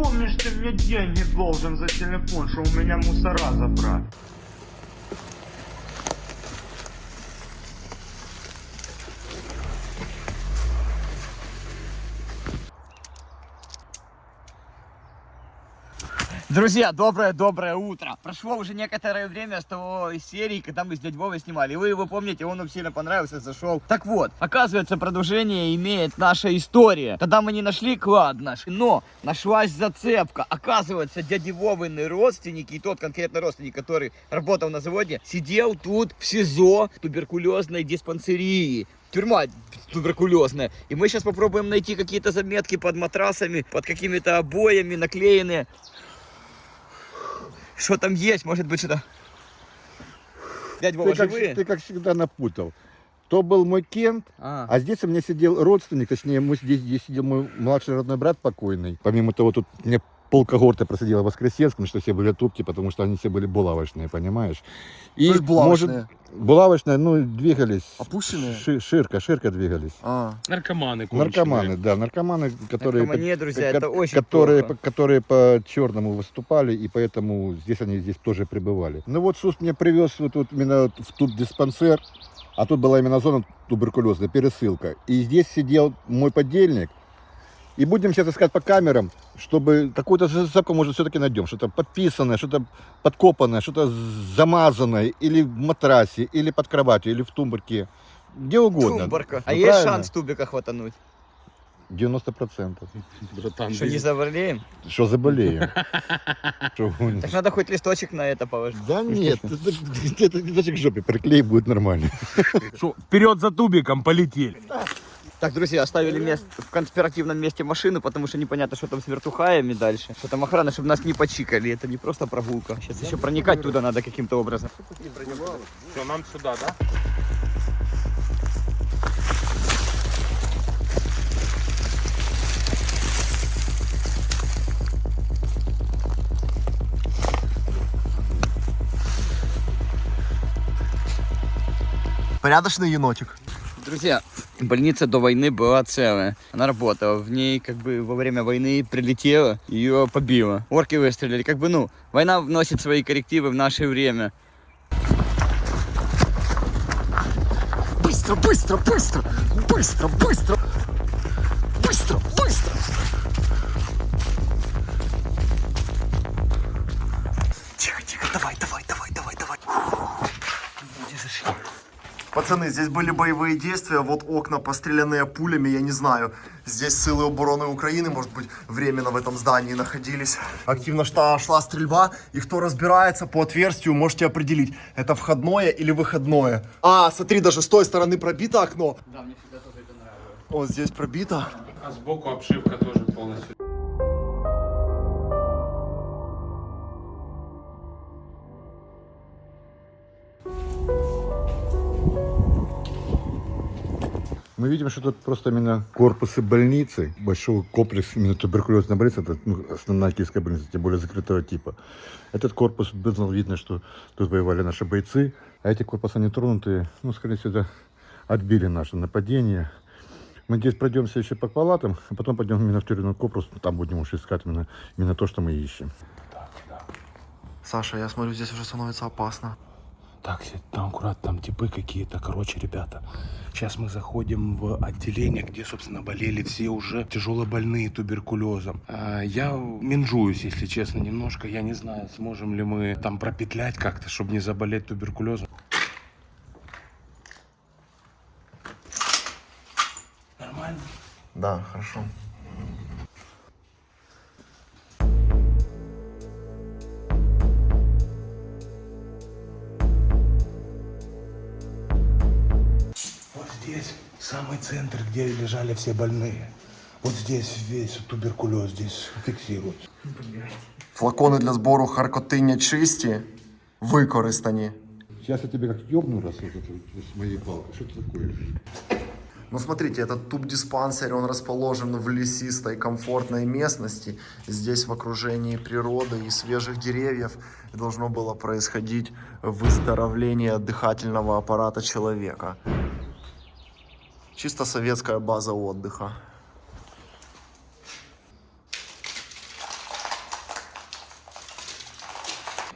Помнишь, ты мне деньги должен за телефон, что у меня мусора забрали. Друзья, доброе утро. Прошло уже некоторое время с того серии, когда мы с дядь Вовой снимали. И вы его помните, он нам сильно понравился, зашел. Так вот, оказывается, продолжение имеет наша история. Тогда мы не нашли клад наш, но нашлась зацепка. Оказывается, дяди Вовины родственники, и тот конкретно родственник, который работал на заводе, сидел тут в СИЗО туберкулезной диспансерии. Тюрьма туберкулезная. И мы сейчас попробуем найти какие-то заметки под матрасами, под какими-то обоями наклеенные. Что там есть? Может быть, что-то... Дядь Вова, живые? Ты как всегда напутал. То был мой Кент, а здесь у меня сидел родственник, точнее, здесь сидел мой младший родной брат покойный. Помимо того, тут мне полкогорта просидела в Воскресенском, что все были тупки, потому что они все были булавочные, понимаешь? И, то есть булавочные? Может, булавочные, ну, двигались. Опущенные? Ширко двигались. Наркоманы, Наркоманы, да, наркоманы, которые, Наркомания, друзья, это очень плохо. которые по черному выступали, и поэтому они здесь тоже пребывали. Ну вот СУС мне привез вот тут именно в тубдиспансер, а тут была именно зона туберкулезная, пересылка. И здесь сидел мой подельник. И будем сейчас искать по камерам, чтобы какую-то зацепку, может, все-таки найдем. Что-то подписанное, что-то подкопанное, что-то замазанное. Или в матрасе, или под кроватью, или в тумбурке. Где угодно. Тумбарка. Ну, Есть правильно? шанс тубика хватануть? 90%. Братан, Что, не заболеем? Что заболеем? Так надо хоть листочек на это положить. Да нет, это листочек к жопе приклей, будет нормально. вперед за тубиком, полетели. Так, друзья, оставили в конспиративном месте машину, потому что непонятно, что там с вертухаями дальше. Что там охрана, чтобы нас не почикали. Это не просто прогулка. Сейчас еще проникать туда надо каким-то образом. Все, нам сюда, да? Порядочный енотик. Друзья, больница до войны была целая. Она работала. В ней как бы во время войны прилетела, ее побило. Орки выстрелили. Как бы, война вносит свои коррективы в наше время. Быстро! Тихо, давай. Пацаны, здесь были боевые действия, вот окна, постреленные пулями, я не знаю. Здесь силы обороны Украины, может быть, временно в этом здании находились. Активно шла стрельба, и кто разбирается по отверстию, можете определить, это входное или выходное. Смотри, даже с той стороны пробито окно. Да, мне всегда тоже это нравилось. Вот здесь пробито. А сбоку обшивка тоже полностью. Мы видим, что тут просто именно корпусы больницы, большой комплекс именно туберкулезной больницы, это основная киевская больница, тем более закрытого типа. Этот корпус, было видно, что тут воевали наши бойцы, а эти корпусы нетронутые, скорее всего, это отбили наше нападение. Мы здесь пройдемся еще по палатам, а потом пойдем именно в тюремный корпус, там будем уж искать именно то, что мы ищем. Саша, я смотрю, здесь уже становится опасно. Так, там аккуратно, там типы какие-то. Короче, ребята, сейчас мы заходим в отделение, где, собственно, болели все уже тяжело больные туберкулезом. Я менжуюсь, если честно, немножко. Я не знаю, сможем ли мы там пропетлять как-то, чтобы не заболеть туберкулезом. Нормально? Да, хорошо. Здесь самый центр, где лежали все больные. Вот здесь весь туберкулез здесь фиксируется. Флакони для збору харкотиння чисті, використані. Сейчас я тебе как ёбну раз с моей палкой. Что это такое? Ну, смотрите, этот тубдиспансер, он расположен в лесистой, комфортной местности. Здесь в окружении природы и свежих деревьев должно было происходить выздоровление дыхательного аппарата человека. Чисто советская база отдыха.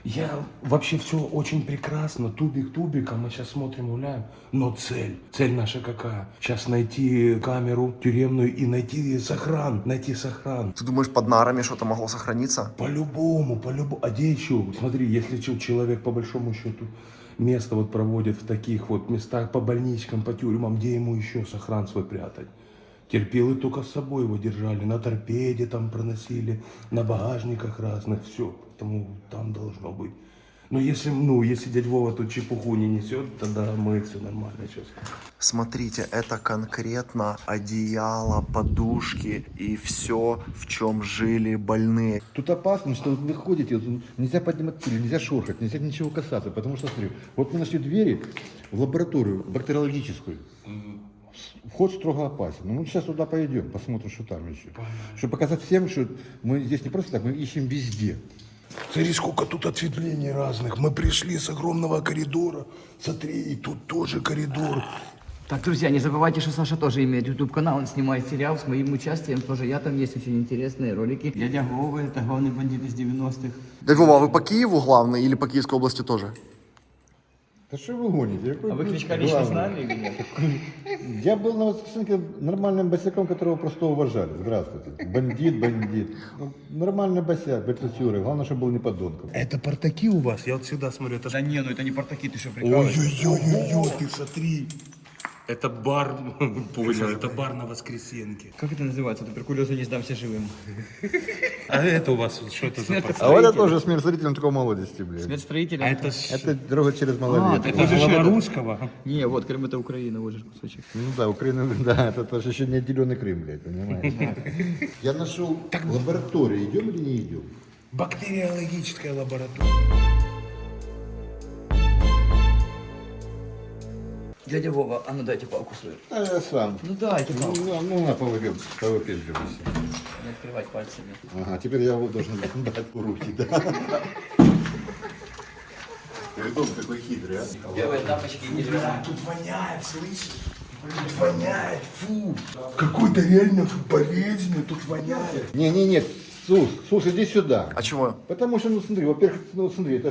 Я вообще все очень прекрасно, тубик тубиком, мы сейчас смотрим, гуляем, но цель наша какая? Сейчас найти камеру тюремную и найти сохран. Ты думаешь, под нарами что-то могло сохраниться? По-любому. А где еще? Смотри, если человек по большому счету место вот проводит в таких вот местах, по больничкам, по тюрьмам, где ему еще сохран свой прятать? Терпилы только с собой его держали, на торпеде там проносили, на багажниках разных, все. Поэтому там должно быть. Но если дядь Вова тут чепуху не несет, тогда мы все нормально чувствуем. Смотрите, это конкретно одеяло, подушки и все, в чем жили больные. Тут опасно, что вот вы ходите, вот нельзя поднимать пыль, нельзя шорхать, нельзя ничего касаться, потому что, смотри, вот мы нашли двери в лабораторию бактериологическую. Вход строго опасен. Ну, мы сейчас туда пойдем, посмотрим, что там еще. Чтобы показать всем, что мы здесь не просто так, мы ищем везде. Смотри, сколько тут ответвлений разных. Мы пришли с огромного коридора. Смотри, и тут тоже коридор. Так, друзья, не забывайте, что Саша тоже имеет YouTube-канал, он снимает сериал с моим участием, тоже я там есть очень интересные ролики. Дядя Вова, это главный бандит из 90-х. Дядь Вова, а вы по Киеву главный или по Киевской области тоже? Да что вы гоните? А вы Кличка лично знали или нет? Я был на воскресенке нормальным босяком, которого просто уважали. Здравствуйте. Бандит. Ну, нормальный босяк, бетлятюры. Главное, чтобы был не подонком. Это портаки у вас? Я вот всегда смотрю, это... Да не, ну это не портаки, ты что, прикалываешься? Ой-ой-ой, ты смотри. Это бар, понял, это бар на Воскресенке. Как это называется? Туберкулезу не сдамся живым. А это у вас, что это за Смерть портак? А вот это тоже смерть зрителям такой молодости, блин. Смерть строителя. А это Это дорога через малолетку. это же русского. Не, вот, Крым это Украина, вот же кусочек. Ну да, Украина, да, это тоже еще не отделенный Крым, блядь, понимаешь? Я нашел лабораторию, идем или не идем? Бактериологическая лаборатория. Дядя Вова, а ну дайте палку свою. А я сам. Ну дайте палку. Ну на повыпендривайся. Не открывать пальцами. Ага, теперь я его должен дать по руки, да? Рядом какой хитрый, а? Белые тапочки не лежат. Тут воняет, слышишь? Тут воняет, фу. Какой-то реально болезнь, тут воняет. Не, Сус, иди сюда. А чего? Потому что, ну смотри, во-первых, ну смотри,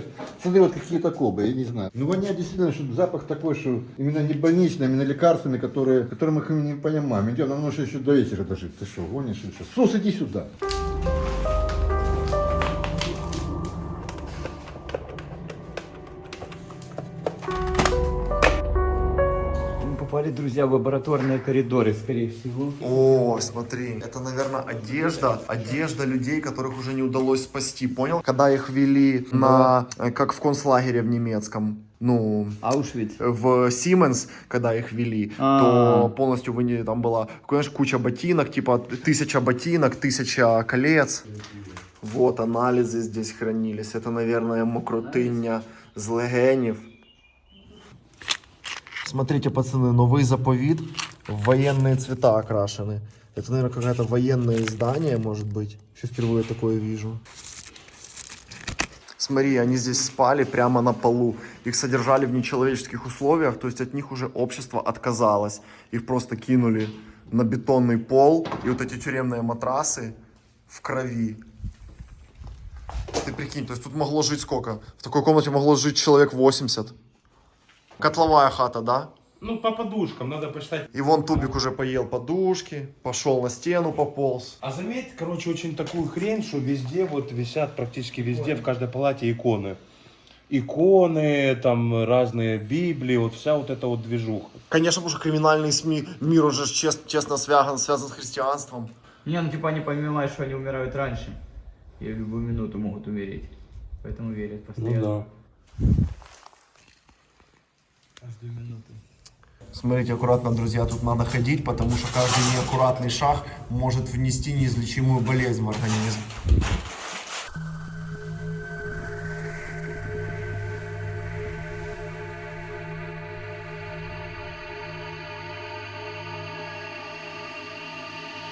смотри, вот какие-то колбы, я не знаю. Ну воняет действительно, что запах такой, что именно не больничный, а именно лекарственный, которые мы не понимаем. Идем, нам нужно еще до вечера дожить. Ты что, гонишь или что? Сус, иди сюда. Мы попали, друзья, в лабораторные коридоры, скорее всего. О, смотри, это, наверное, одежда людей, которых уже не удалось спасти, понял? Когда их вели на, как в концлагере в немецком, ну, Аушвиц. в Сименс, когда их вели, то полностью там была, конечно, куча ботинок, типа 1000 ботинок, 1000 колец. Вот анализы здесь хранились. Это, наверное, мокротиння з легенів. Смотрите, пацаны, новый заповедь в военные цвета окрашены. Это, наверное, какое-то военное издание, может быть. Еще впервые такое вижу. Смотри, они здесь спали прямо на полу. Их содержали в нечеловеческих условиях, то есть от них уже общество отказалось. Их просто кинули на бетонный пол. И вот эти тюремные матрасы в крови. Ты прикинь, то есть тут могло жить сколько? В такой комнате могло жить человек 80. Котловая хата, да? Ну, по подушкам, надо посчитать. И вон Тубик уже поел подушки, пошел на стену, пополз. А заметь, короче, очень такую хрень, что везде вот висят, практически везде, в каждой палате иконы. Иконы, там разные Библии, вот вся вот эта вот движуха. Конечно, потому что криминальный СМИ, мир уже честно связан с христианством. Не, ну типа они понимают, что они умирают раньше. И в любую минуту могут умереть. Поэтому верят постоянно. Ну да. Каждую минуту. Смотрите, аккуратно, друзья, тут надо ходить, потому что каждый неаккуратный шаг может внести неизлечимую болезнь в организм.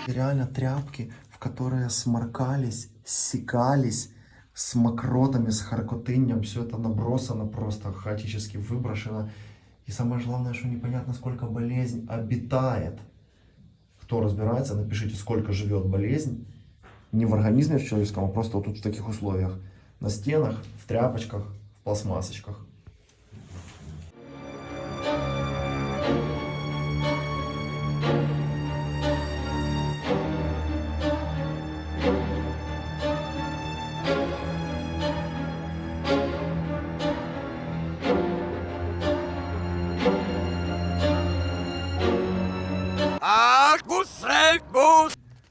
Реально тряпки, в которые сморкались, секались, с мокротами, с харкотыннем, все это набросано просто, хаотически выброшено. И самое главное, что непонятно, сколько болезнь обитает. Кто разбирается, напишите, сколько живет болезнь. Не в организме в человеческом, а просто вот тут в таких условиях. На стенах, в тряпочках, в пластмассочках.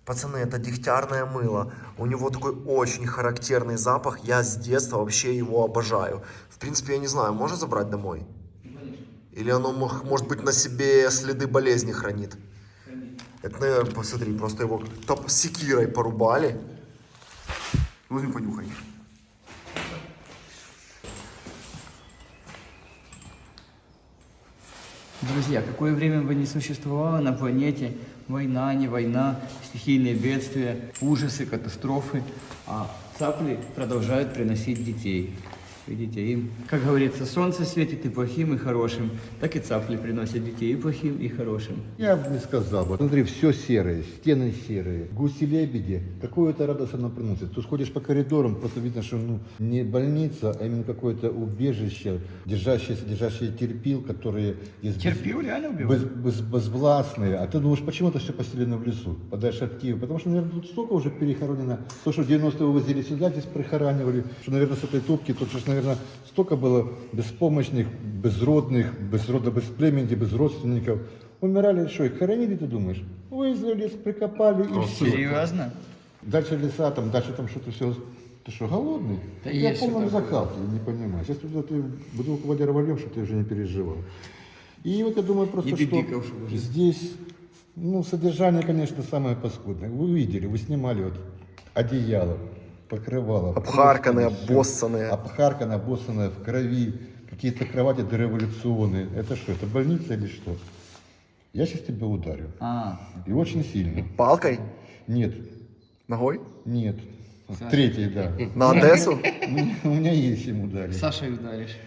Пацаны, это дегтярное мыло. У него такой очень характерный запах. Я с детства вообще его обожаю. В принципе, я не знаю, можно забрать домой? Или оно, может быть, на себе следы болезни хранит? Это, наверное, посмотри, просто его секирой порубали. Возьми, понюхай. Друзья, какое время бы не существовало на планете, война, не война, стихийные бедствия, ужасы, катастрофы, а цапли продолжают приносить детей. Видите, им, как говорится, солнце светит и плохим, и хорошим, так и цапли приносят детей и плохим, и хорошим. Я бы не сказал бы. Смотри, все серое, стены серые, гуси-лебеди. Какую-то радость она приносит. Тут ходишь по коридорам, просто видно, что не больница, а именно какое-то убежище, держащее терпил, которые... Терпил реально убивают? Безвластные. А ты думаешь, почему это все поселено в лесу, подальше от Киева? Потому что, наверное, тут столько уже перехоронено. То, что в 90-е вывозили сюда, здесь прихоранивали. Что, наверное, с этой топки тут же, наверное, столько было беспомощных, безродных, без рода, без племени, без родственников. Умирали, что, их хоронили, ты думаешь? Вывезли в лес, прикопали и все. Серьезно? Дальше леса, дальше что-то все. Ты что, голодный? Да Я есть полном что-то. закалке, я не понимаю. Сейчас туда ты бутылку воды рванешь, что ты уже не переживал. И вот я думаю просто, Не что пипикал, чтобы уже. здесь, содержание, конечно, самое паскудное. Вы видели, вы снимали вот одеяло, покрывало. Обхарканные, просто всё. обоссанные. Обхарканное, обоссанное в крови. Какие-то кровати дореволюционные. Это что, это больница или что? Я сейчас тебя ударю. И очень сильно. Палкой? Нет, Ногой? нет. Третий, да. На Одессу? У меня есть ему ударить. Сашей ударишь.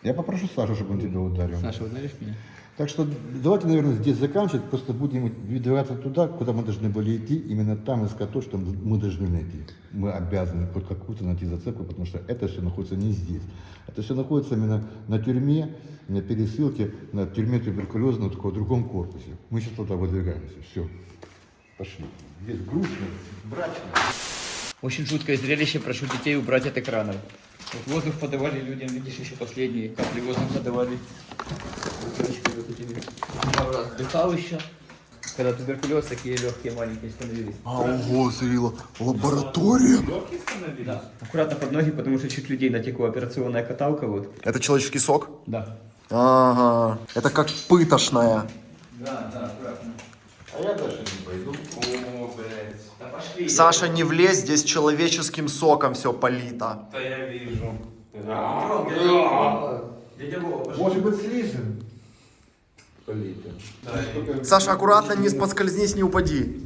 Я попрошу Сашу, чтобы он тебя ударил. Саша, ударишь меня? Так что давайте, наверное, здесь заканчивать. Просто будем двигаться туда, куда мы должны были идти. Именно там искать то, что мы должны найти. Мы обязаны хоть какую-то найти зацепку, потому что это все находится не здесь. Это все находится именно на тюрьме, на пересылке, на тюрьме туберкулезного, только в другом корпусе. Мы сейчас туда выдвигаемся. Все. Пошли. Здесь грустно, мрачно. Очень жуткое зрелище, прошу детей убрать от экранов. Вот воздух подавали людям, видишь, еще последние капли воздуха подавали. Раз вдыхал еще, когда туберкулез, такие легкие маленькие становились. Ого, Зрила, лаборатория. Да. Аккуратно под ноги, потому что чуть людей натекла операционная каталка вот. Это человеческий сок? Да. Ага, это как пытошная. Да, аккуратно. А я дальше не пойду. О, блядь. Да пошли. Саша, не влезь, здесь человеческим соком все полито. Да я вижу. Дядя Вова, пошли. Может быть, слизем? Полито. Саша, аккуратно, не поскользнись, не упади.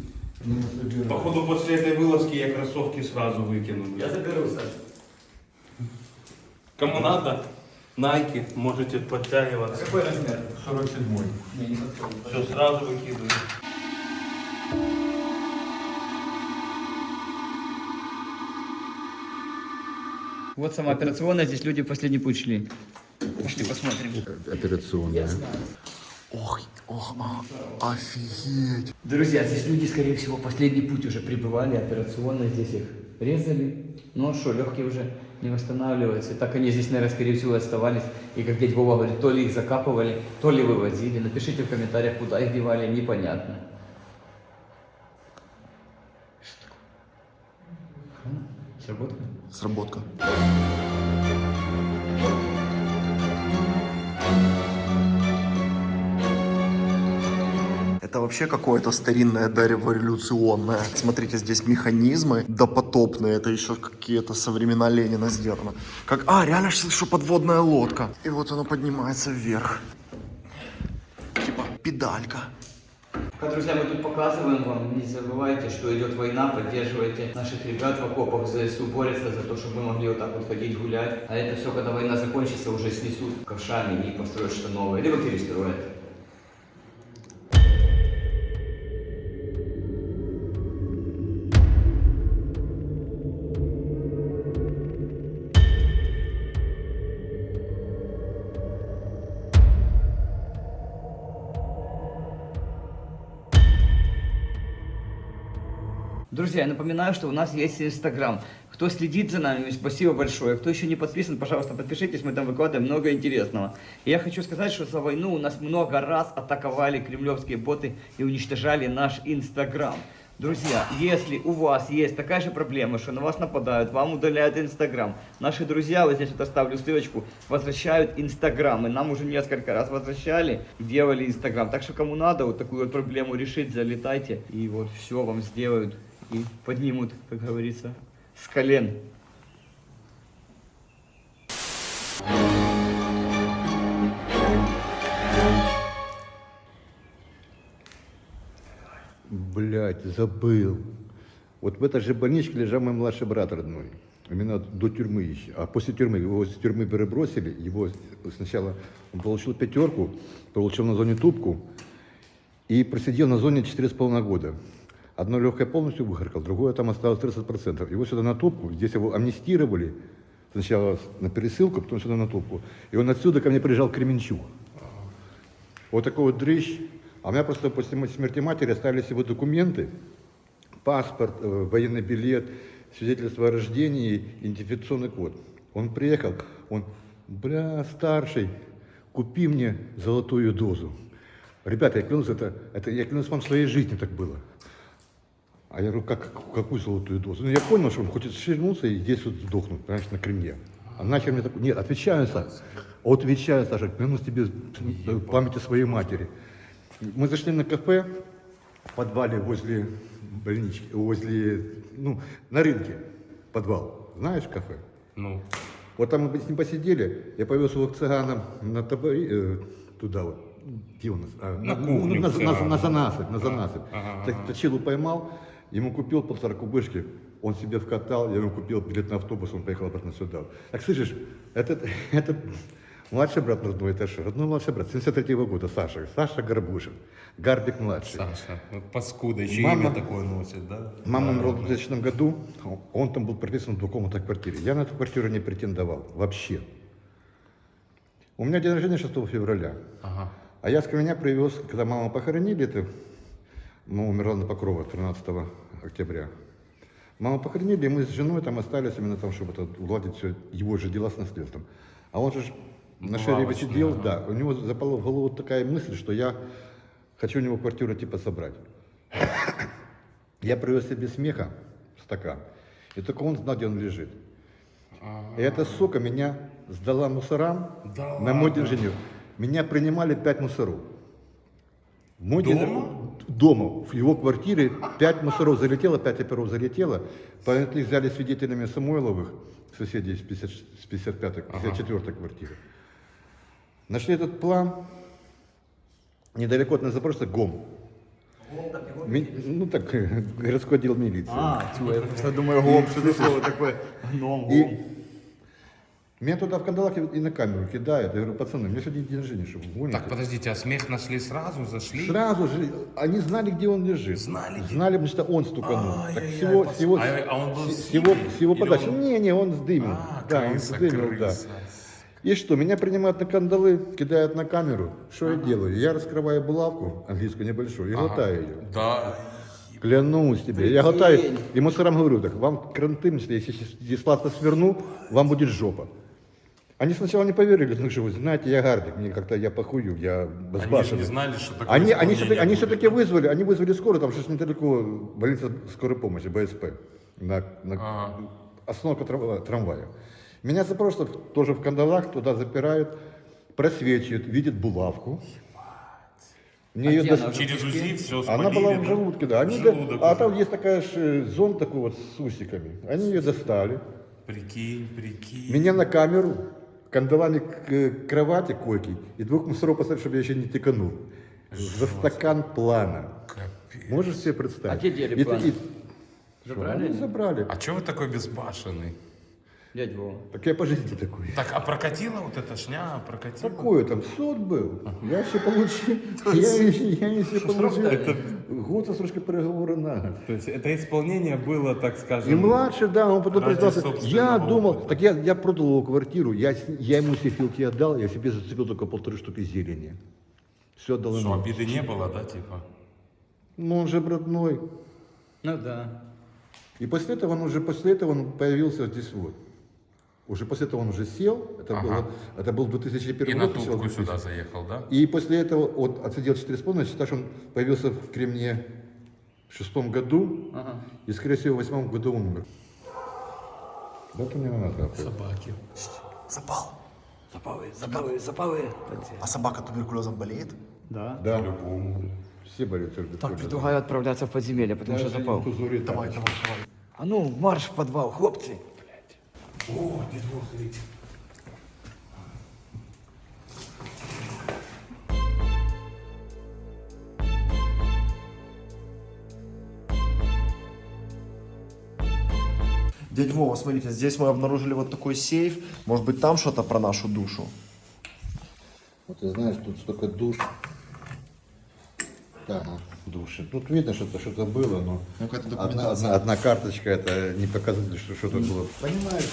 Походу после этой вылазки я кроссовки сразу выкину. Я заберу, Саша. Кому надо, Nike, можете подтягиваться. Какой размер? 47-й. Не, не подходит. Все, сразу выкидываю. Вот сама операционная, здесь люди в последний путь шли. Пошли посмотрим. Операционная. Ох, офигеть. Друзья, здесь люди, скорее всего, последний путь уже прибывали, операционно здесь их резали. Ну а что, легкие уже не восстанавливаются. И так они здесь, наверное, скорее всего, оставались. И как дядя Вова говорит, то ли их закапывали, то ли вывозили. Напишите в комментариях, куда их девали, непонятно. Что такое? Сработало? Сработка. Это вообще какое-то старинное дореволюционное. Смотрите, здесь механизмы допотопные. Это еще какие-то со времена Ленина сделано. Реально, что подводная лодка. И вот оно поднимается вверх. Типа педалька. Друзья, мы тут показываем вам, не забывайте, что идет война, поддерживайте наших ребят в окопах, ЗСУ борются за то, чтобы вы могли вот так вот ходить, гулять. А это все, когда война закончится, уже снесут ковшами и построят что новое, либо перестроят. Друзья, я напоминаю, что у нас есть Инстаграм. Кто следит за нами, спасибо большое. Кто еще не подписан, пожалуйста, подпишитесь, мы там выкладываем много интересного. И я хочу сказать, что за войну у нас много раз атаковали кремлевские боты и уничтожали наш Инстаграм. Друзья, если у вас есть такая же проблема, что на вас нападают, вам удаляют Инстаграм, наши друзья, вот здесь вот оставлю ссылочку, возвращают Инстаграм, и нам уже несколько раз возвращали, делали Инстаграм. Так что кому надо вот такую вот проблему решить, залетайте, и вот все вам сделают и поднимут, как говорится, с колен. Блядь, забыл. Вот в этой же больничке лежал мой младший брат родной. Именно до тюрьмы еще. А после тюрьмы, его с тюрьмы перебросили. Его сначала он получил 5, получил на зоне тупку и просидел на зоне 4,5 года. Одно легкое полностью выхаркал, другое там осталось 30%. Его сюда на тупку, здесь его амнистировали. Сначала на пересылку, потом сюда на тупку. И он отсюда ко мне приезжал к Кременчугу. Вот такой вот дрыщ. А у меня просто после смерти матери остались его документы, паспорт, военный билет, свидетельство о рождении, идентификационный код. Он приехал, он, бля, старший, купи мне золотую дозу. Ребята, я клянусь, я клянусь вам, в своей жизни так было. А я говорю, какую золотую дозу? Ну, я понял, что он хочет ширнуться и здесь вот сдохнуть, понимаешь, на Кремле. А нахер мне такой, нет, отвечаю, Саша, отвечаю, Саша, клянусь тебе памяти своей матери. Мы зашли на кафе в подвале возле больнички, на рынке подвал. Знаешь кафе? Ну. Вот там мы с ним посидели, я повез его к цыганам на туда вот. Где у нас? На кухню. На занасыпь. Ага. Точилу поймал, ему купил 1,5 кубышки, он себе вкатал, я ему купил билет на автобус, он поехал обратно сюда. Так слышишь, это младший брат родной, это что? Родной младший брат, 73-го года, Саша Горбушин, Гарбик младший. Саша, вот паскуда, еще Мама- имя такое носит, да? Мама умерла в 2000 году, он там был прописан в двухкомнатной квартире. Я на эту квартиру не претендовал, вообще. У меня день рождения 6 февраля. Ага. А я с Кременя привез, когда маму похоронили, мама умерла на Покрова 13 октября. Маму похоронили, и мы с женой там остались именно там, чтобы уладить все его же дела с наследством. А он же на шерифе сидел, да, у него запала в голову такая мысль, что я хочу у него квартиру типа собрать. Я привез себе смеха, стакан, и только он знал, где он лежит. И эта сука меня сдала мусорам Да на мой ладно? день рождения. Меня принимали 5 мусоров. Мой Дома? Дома. В его квартире 5 мусоров залетело, 5 оперов залетело. Поэтому их взяли свидетелями Самойловых, соседей с 55-й, 54-й квартиры. Нашли этот план недалеко от нас запроса ГОМ. Городской отдел милиции. Я просто думаю, гом, что это слово такое, гном, И гом. меня туда в кандалах и на камеру кидают. Я говорю, пацаны, у меня сегодня день рождения, что вы гоните? Так, подождите, а смех нашли сразу, зашли? Сразу же, они знали, где он лежит. Знали, где? Знали, потому что он стуканул. Так Ай-яй-яй, с его, а он был с с его, ними? с его Или подачи. он- Не, он сдымил. Да, он крыса, сдымил, да. крыса. И что, меня принимают на кандалы, кидают на камеру. Что я делаю? Я раскрываю булавку, английскую небольшую, и глотаю ее. Да. Клянусь тебе, я глотаю. И мусорам говорю, так, вам кранты, если здесь сладко сверну, вам будет жопа. Они сначала не поверили, ну что вы знаете, я Гарбик, мне как-то я похую, я Они же безбашенный. не знали, что такое Они исполнение все-таки будет. вызвали скорую, там же недалеко больница скорой помощи, БСП, на остановка трамвая. Меня запросто тоже в кандалах туда запирают, просвечивают, видят булавку. Мне А ее где дос- она? Через УЗИ все Она спалили, была в да? желудке, да. Желудок А уже. там есть такая же зон такой вот с усиками. Они ее достали. Прикинь. Меня на камеру, кандалами к кровати, койки, и 2 мусоров поставили, чтобы я еще не теканул. За стакан плана. Можешь себе представить? А где дели план? Забрали? Они забрали. А чего вы такой безбашенный? Дядь Вова. Так я по жизни такой. Так, а прокатила вот эта шня, прокатила? Такое там суд был. Я еще получил. Я еще получил. Год со срочкой переговора на год. То есть это исполнение было, так скажем... И младший, да, он потом Ради признался. Я собственного думал, опыта. так я продал его квартиру, я ему все филки отдал, я себе зацепил только 1,5 штуки зелени. Все отдал Что, ему. обиды не было, да, типа? Ну он же родной. Ну да. И после этого он появился здесь вот. Уже после этого он уже сел, это был 2001 И на год. тупку 2000. сюда заехал, да? И после этого вот отсидел 4,5, считаю, что он появился в Кремне в 6 году, и, скорее всего, в 8 году умер. Да, мне надо. Собаки. Запал. Запалы. А собака туберкулезом болеет? Да. Да, По-любому. все болеют. Так, предлагаю отправляться в подземелье, потому что запал. Давай. А ну, марш в подвал, хлопцы. О, дядь Вов, смотрите. Дядь Вова, смотрите, здесь мы обнаружили вот такой сейф. Может быть, там что-то про нашу душу? Вот ты знаешь, тут столько душ. Да, души. Тут видно, что что-то было, но Ну-ка, это документация. одна карточка, это не показатель, что что-то было. Понимаешь,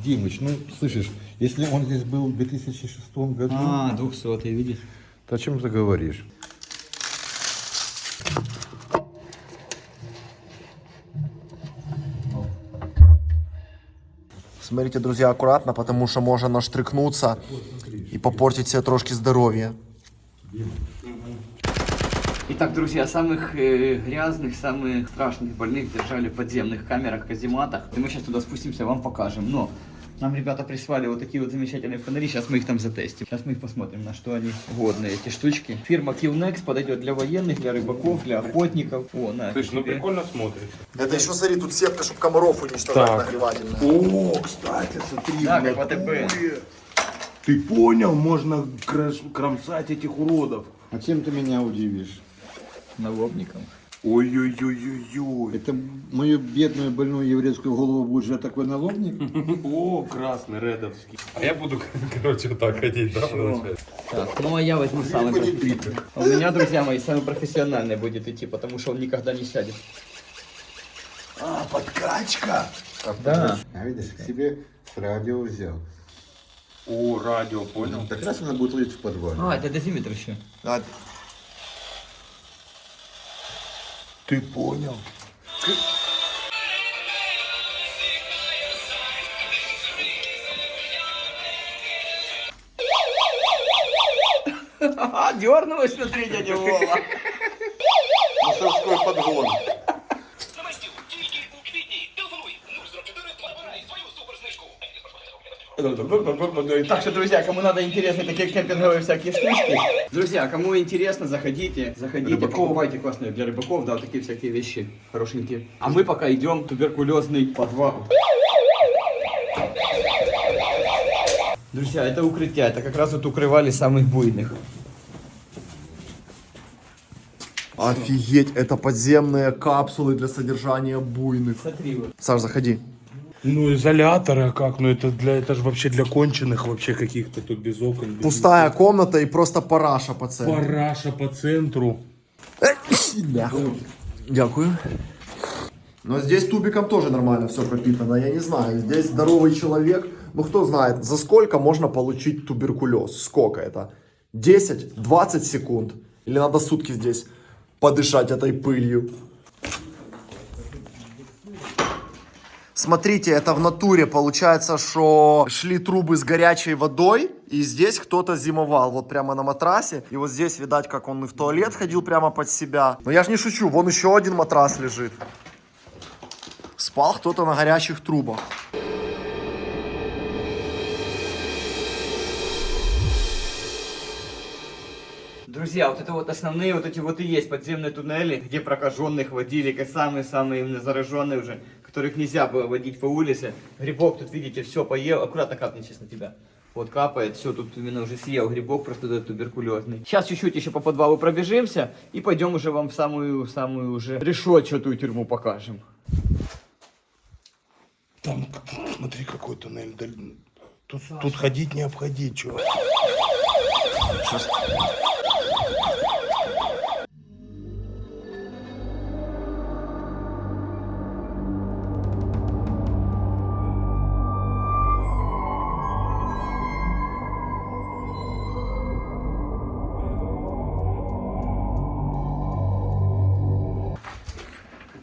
Димыч, ну слышишь, если он здесь был в 2006 году, 200, видишь? то о чем ты говоришь? Смотрите, друзья, аккуратно, потому что можно наштрикнуться и попортить себе трошки здоровье. Итак, друзья, самых грязных, самых страшных больных держали в подземных камерах, казематах. И мы сейчас туда спустимся, вам покажем. Но нам ребята прислали вот такие вот замечательные фонари, сейчас мы их там затестим. Сейчас мы их посмотрим, на что они годны, эти штучки. Фирма Killnex подойдет для военных, для рыбаков, для охотников. О, на, Слышь, ну тебе. прикольно смотрится. Это еще, смотри, тут сетка, чтобы комаров уничтожать Так. нагревательная. О, кстати, смотри. Да, как в АТБ. Ты понял? Можно кромсать этих уродов. А чем ты меня удивишь? Налобником. Ой-ой-ой-ой-ой. Это мою бедную больную еврейскую голову будет же такой налобник? О, красный, редовский. А я буду, короче, вот так ходить, да, получается? Так, ну а я возьму самый профессиональный. У меня, друзья мои, самый профессиональный будет идти, потому что он никогда не сядет. А, подкачка. Да. А видишь, к себе с радио взял. О, радио, понял? Как раз она будет лить в подвале. А, это дозиметр еще. Да. Ты понял? Дернулась, смотри, дядя Вова. Мусорской подгон. Замастил тільки у квітні. Телефонуй 044 вибирай свою суперзнижку. Так что, друзья, кому надо интересны такие кемпинговые всякие штучки, друзья, кому интересно, заходите, покупайте классные для рыбаков, да, вот такие всякие вещи хорошенькие. А мы пока идем в туберкулезный подвал. Друзья, это укрытие, это как раз вот укрывали самых буйных. Офигеть, это подземные капсулы для содержания буйных. Смотри вот. Саш, заходи. Ну, изоляторы, а как? Ну, это же вообще для конченых вообще каких-то тут без окон. Без Пустая комната и просто параша по центру. Параша по центру. Дякую. Но здесь тубиком тоже нормально все пропитано, я не знаю. Здесь здоровый человек. Ну, кто знает, за сколько можно получить туберкулез? Сколько это? 10-20 секунд? Или надо сутки здесь подышать этой пылью? Смотрите, это в натуре получается, что шли трубы с горячей водой, и здесь кто-то зимовал, вот прямо на матрасе. И вот здесь, видать, как он и в туалет ходил прямо под себя. Но я ж не шучу, вон еще один матрас лежит. Спал кто-то на горячих трубах. Друзья, вот это вот основные вот эти вот и есть подземные туннели, где прокаженных водили, как самые-самые именно зараженные уже, которых нельзя было водить по улице. Грибок тут, видите, все поел, аккуратно капни сейчас на тебя. Вот капает, все, тут именно уже съел грибок, просто этот туберкулезный. Сейчас чуть-чуть еще по подвалу пробежимся и пойдем уже вам в самую уже решетчатую тюрьму покажем. Там, смотри, какой туннель. Тут ходить не обходить, чувак.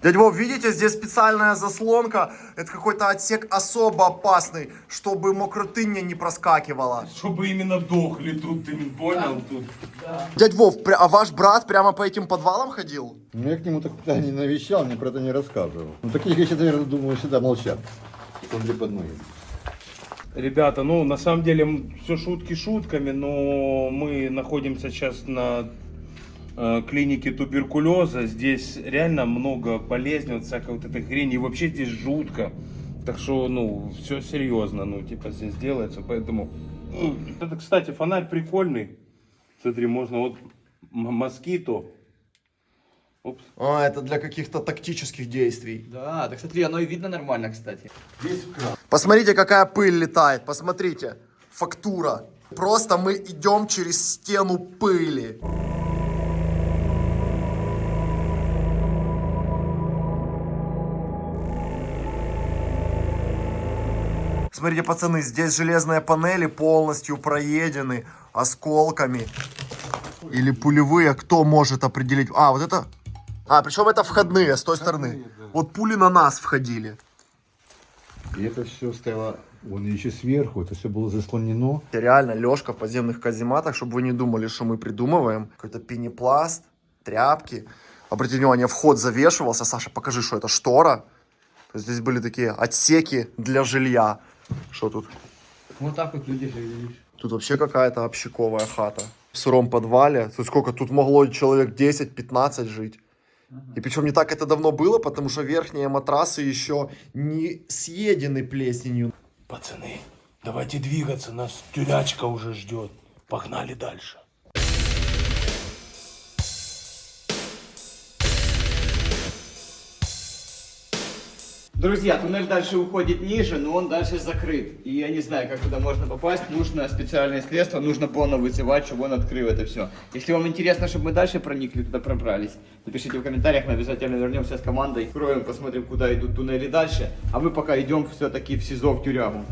Дядь Вов, видите, здесь специальная заслонка. Это какой-то отсек особо опасный, чтобы мокротыння не проскакивала. Чтобы именно дохли тут, ты понял? Тут. Дядь Вов, а ваш брат прямо по этим подвалам ходил? Ну, я к нему так не навещал, мне про это не рассказывал. Ну, такие вещи, наверное, думаю, всегда молчат. Он преподносит. Ребята, ну на самом деле все шутки шутками, но мы находимся сейчас на клинике туберкулеза. Здесь реально много болезней, вот всякой вот этой хрени. И вообще здесь жутко. Так что, ну, все серьезно, ну, типа здесь делается. Поэтому, это, кстати, фонарь прикольный. Смотри, можно вот москито. Опс. А, это для каких-то тактических действий. Да, так смотри, оно и видно нормально, кстати. Посмотрите, какая пыль летает. Посмотрите. Фактура. Просто мы идем через стену пыли. Смотрите, пацаны, здесь железные панели полностью проедены осколками. Или пулевые. Кто может определить? А, вот это... А, причем это входные, с той стороны. Вот пули на нас входили. И это все стояло, вон еще сверху, это все было заслонено. Реально, Лешка в подземных казематах, чтобы вы не думали, что мы придумываем. Какой-то пенопласт, тряпки. Обратите внимание, вход завешивался. Саша, покажи, что это штора. То есть здесь были такие отсеки для жилья. Что тут? Вот так вот люди жили, видишь. Тут вообще какая-то общаковая хата. В сыром подвале. Тут сколько? Тут могло человек 10-15 жить. И причем не так это давно было, потому что верхние матрасы еще не съедены плесенью. Пацаны, давайте двигаться, нас тюрячка уже ждет. Погнали дальше. Друзья, туннель дальше уходит ниже, но он дальше закрыт. И я не знаю, как туда можно попасть. Нужно специальное средство, нужно полно вызывать, чтобы он открыл это все. Если вам интересно, чтобы мы дальше проникли, туда пробрались, напишите в комментариях, мы обязательно вернемся с командой. Откроем, посмотрим, куда идут туннели дальше. А мы пока идем все-таки в СИЗО, в тюрягу.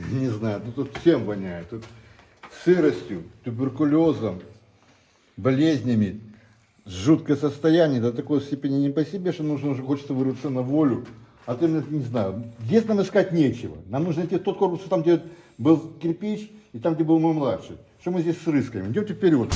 Не знаю, ну тут всем воняет. Тут сыростью, туберкулезом, болезнями, жуткое состояние до такой степени не по себе, что нужно уже хочется вырваться на волю. А ты, не знаю, здесь нам искать нечего. Нам нужно идти в тот корпус, там, где был кирпич, и там, где был мой младший. Что мы здесь с рыскаем? Идемте вперед.